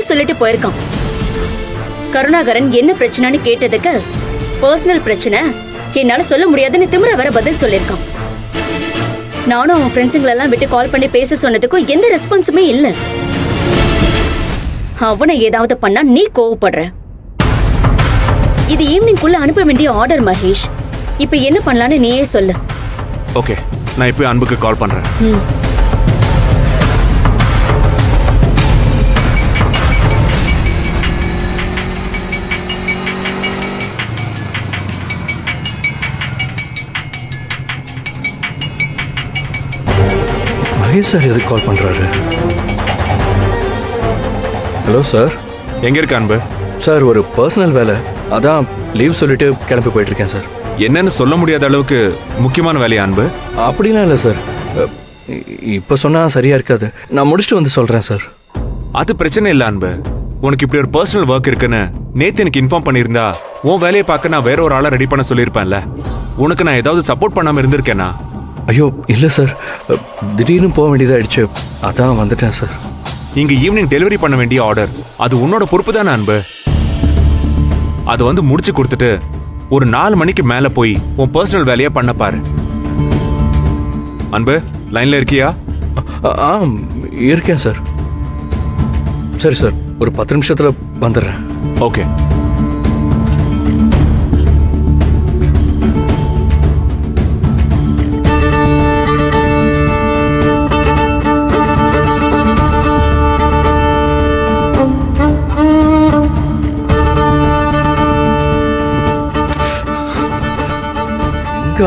Leave சொல்லிட்டு போயிருக்கான். கருணாகரன் என்ன பிரச்சனைன்னு கேட்டதுக்கு பர்சனல் பிரச்சனை, என்னால சொல்ல முடியாதுன்னு திமிர வர பதில் சொல்லியிருக்கான். நானும் அவன் ஃப்ரெண்ட்ஸுங்களெல்லாம் விட்டு கால் பண்ணி பேச சொன்னதுக்கும் எந்த ரெஸ்பான்ஸுமே இல்ல. அவனை ஏதாவது பண்ணா நீ கோவப்படுற. இது ஈவினிங்குள்ள அனுப்ப வேண்டிய ஆர்டர் மகேஷ். இப்ப என்ன பண்ணலான்னு நீயே சொல்லு. ஓகே, நான் இப்போ அன்புக்கு கால் பண்றேன். மகேஷ் சார் எதுக்கு கால் பண்றாரு? Hello sir. எங்க இருக்க அன்பு? சார் ஒரு பர்சனல் வேலை, அதான் லீவ் சொல்லிட்டு கிளம்பி போயிட்டு இருக்கேன் சார். என்னன்னு சொல்ல முடியாத அளவுக்கு முக்கியமான வேலையா அன்பு? அப்படிலாம் இல்லை சார், இப்போ சொன்னா சரியா இருக்காது. நான் முடிச்சுட்டு வந்து சொல்றேன் சார். அது பிரச்சனை இல்லை அன்பு. உனக்கு இப்படி ஒரு பர்சனல் ஒர்க் இருக்குன்னு நேத்து எனக்கு இன்ஃபார்ம் பண்ணியிருந்தா உன் வேலையை பார்க்க நான் வேற ஒரு ஆளை ரெடி பண்ண சொல்லியிருப்பேன்ல. உனக்கு நான் ஏதாவது சப்போர்ட் பண்ணாம இருந்திருக்கேனா? ஐயோ இல்லை சார், திடீர்னு போக வேண்டியதாகிடுச்சு, அதான் வந்துட்டேன் சார். இங்க ஈவினிங் டெலிவரி பண்ண வேண்டிய ஆர்டர், அது உன்னோட பொறுப்பு தானே அன்பு. அதை வந்து முடிச்சு கொடுத்துட்டு ஒரு 4 மணிக்கு மேல போய் உன் பர்சனல் வேலையை பண்ண பாரு. அன்பு, லைன்ல இருக்கியா? ஆ இருக்கேன் சார். சரி சார், ஒரு 10 நிமிஷத்துல வந்துடுறேன். ஓகே.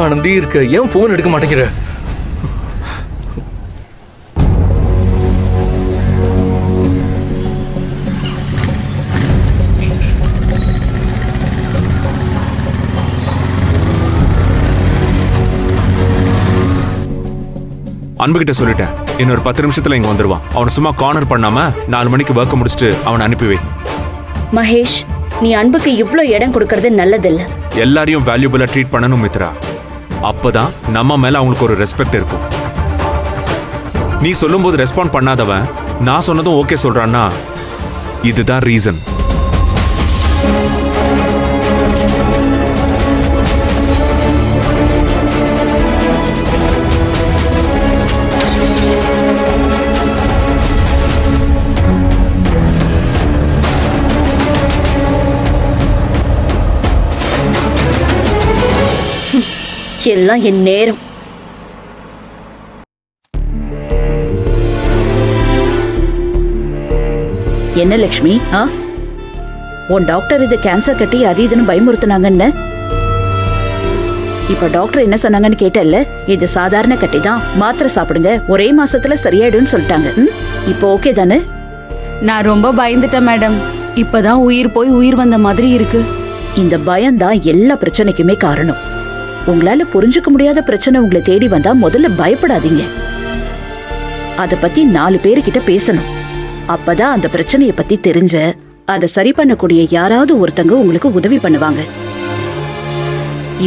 ஆனந்தி இருக்க, ஏன் போன் எடுக்க மாட்டேங்கிற? அன்புகிட்ட சொல்லிட்டேன், இன்னொரு 10 நிமிஷத்துல இங்க வந்துருவான். அவனை சும்மா கார்னர் பண்ணாம 4 மணிக்கு ஒர்க் முடிச்சுட்டு அவனை அனுப்பி வை. மகேஷ், நீ அன்புக்கு இவ்ளோ இடம் கொடுக்கறது நல்லதில்ல. எல்லாரையும் வேல்யூபிளா ட்ரீட் பண்ணணும் மித்ரா. அப்பதான் நம்ம மேல அவங்களுக்கு ஒரு ரெஸ்பெக்ட் இருக்கும். நீ சொல்லும்போது ரெஸ்பாண்ட் பண்ணாதவன் நான் சொன்னதும் ஓகே சொல்றான்னா இதுதான் ரீசன். எல்லாம் என் நேரம். என்ன லட்சுமி, உன் டாக்டர் இது கேன்சர் கட்டி அது இதுன்னு பயமுறுத்துனாங்கன்னு இப்ப டாக்டர் என்ன சொன்னாங்கன்னு கேட்டல்ல? இது சாதாரண கட்டி தான், மாத்திரை சாப்பிடுங்க, ஒரே மாசத்துல சரியாயிடும்னு சொல்லிட்டாங்க. இப்போ ஓகே தானே? நான் ரொம்ப பயந்துட்டேன் மேடம். இப்பதான் உயிர் போய் உயிர் வந்த மாதிரி இருக்கு. இந்த பயம்தான் எல்லா பிரச்சனைக்குமே காரணம். உங்களால புரிஞ்சுக்க முடியாத பிரச்சனை உங்களை தேடி வந்தா முதல்ல பயப்படாதீங்க. அத பத்தி 4 பேருக்கிட்ட பேசணும். அப்பதான் அந்த பிரச்சனைய பத்தி தெரிஞ்ச அதை சரி பண்ணக்கூடிய யாராவது ஒருத்தங்க உங்களுக்கு உதவி பண்ணுவாங்க.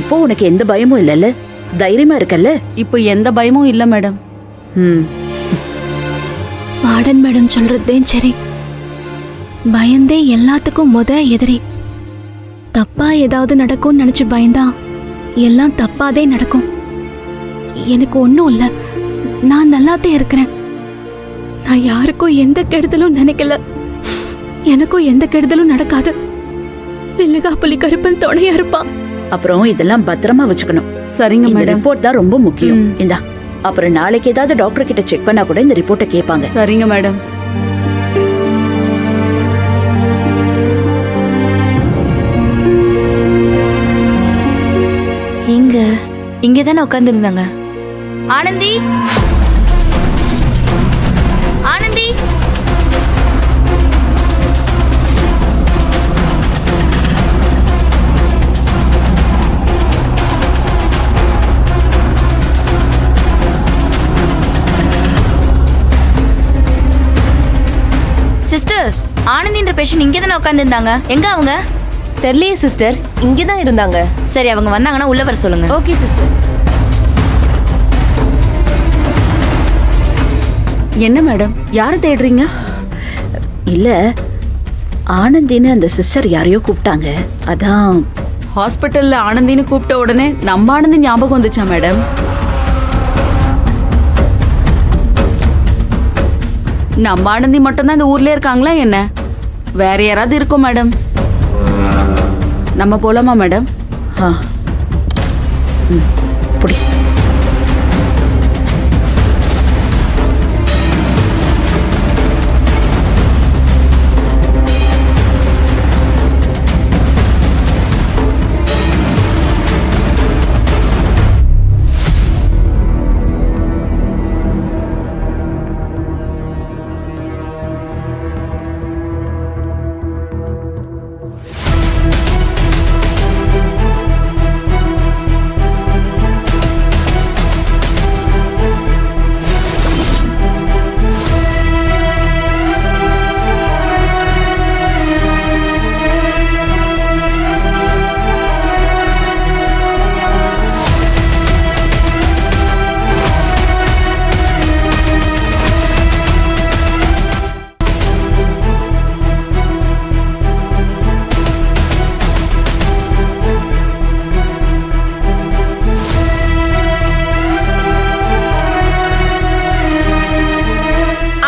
இப்போ உனக்கு எந்த பயமும் இல்லல்ல? தைரியமா இருக்கல்ல? இப்போ எந்த பயமும் இல்ல மேடம். வார்டன் மேடம் சொல்றதே சரி. பயந்தே எல்லாத்துக்கும் எதிரி. தப்பா ஏதாவது நடக்கும்னு நினைச்சு பயந்தா எல்லாம் தப்பாதே நடக்கும். எனக்கு ஒன்றும் இல்லை, நான் நல்லாத்தே இருக்கிறேன். நான் யாருக்கும் எந்த கெடுதலும் நினைக்கல, எனக்கும் எந்த கெடுதலும் நடக்காது. வெள்ளகாப்புலி கருப்பன் துணையா இருப்பான். அப்புறம் இதெல்லாம் பத்திரமா வச்சுக்கணும். சரிங்க மேடம். ரிப்போர்ட் தான் ரொம்ப முக்கியம். இந்தா, அப்புறம் நாளைக்கு ஏதாவது டாக்டர் கிட்ட செக் பண்ணா கூட இந்த ரிப்போர்ட்டை கேட்பாங்க. சரிங்க மேடம். இங்கதானே உட்கார்ந்து இருந்தாங்க. ஆனந்தி, ஆனந்தி, சிஸ்டர், ஆனந்தின்ற பேஷண்ட் இங்கதானே உட்கார்ந்து இருந்தாங்க. எங்க அவங்க? தெரியலையே சிஸ்டர், இங்கதான் இருந்தாங்க. சரி, அவங்க வந்தாங்கன்னா உள்ள வர சொல்லுங்க. Okay sister. என்ன மேடம், யாரை தேடுறீங்க? இல்ல, ஆனந்தின்னு அந்த சிஸ்டர் யாரையோ கூப்பிட்டாங்க, அதான். ஹாஸ்பிட்டல்ல ஆனந்தின்னு கூப்பிட்ட உடனே நம்ம ஆனந்தி ஞாபகம் வந்துச்சா மேடம்? நம்ம ஆனந்தி மட்டும்தான் இந்த ஊர்லயே இருக்காங்களா என்ன? வேற யாராவது இருக்கும் மேடம்? நம்ம போலாமா மேடம்? ஆ. புடி.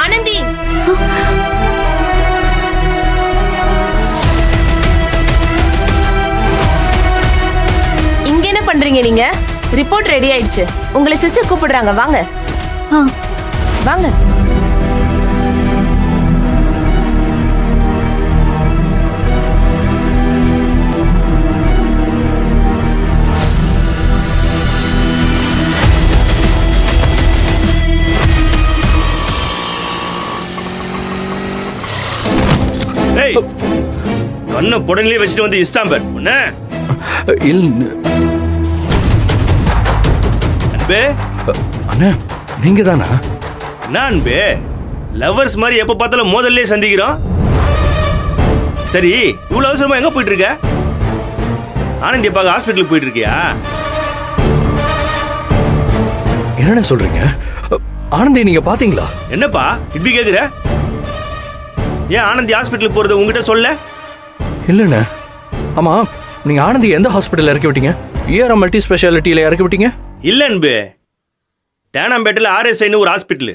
ஆனந்தி, இங்க என்ன பண்றீங்க நீங்க? ரிப்போர்ட் ரெடி ஆயிடுச்சு. உங்களை சிஸ்டர் கூப்பிடுறாங்க, வாங்க ஆ, வாங்க. ஏய், கண்ணை புடனிலே வச்சுட்டு வந்து இஸ்தாம்பர் உன்ன இல் அன்பே. அண்ணா, நீங்க தானா? என்ன அன்பே, லவர்ஸ் மாதிரி எப்ப பார்த்தாலும் மோதல்லே சந்திக்கிறோம். சரி, இவ்வளவு அவசரமா எங்க போயிட்டு இருக்க? ஆனந்தி பார்க்க ஹாஸ்பிட்டலுக்கு போயிட்டு இருக்கியா? என்ன சொல்றீங்க? ஆனந்தி நீங்க பாத்தீங்களா? என்னப்பா இப்படி கேக்குற? ஏன் ஆனந்தி ஹாஸ்பிட்டலுக்கு போறத உங்ககிட்ட சொல்ல? இல்லண்ணே. ஆமா, நீங்க ஆனந்தி எந்த ஹாஸ்பிட்டல்ல இறக்கி விட்டீங்க? ERM மல்டி ஸ்பெஷாலிட்டியில இறக்கி விட்டீங்க? இல்ல அன்பு, தேனாம்பேட்டையில் RSIன்னு ஒரு ஹாஸ்பிட்டல்.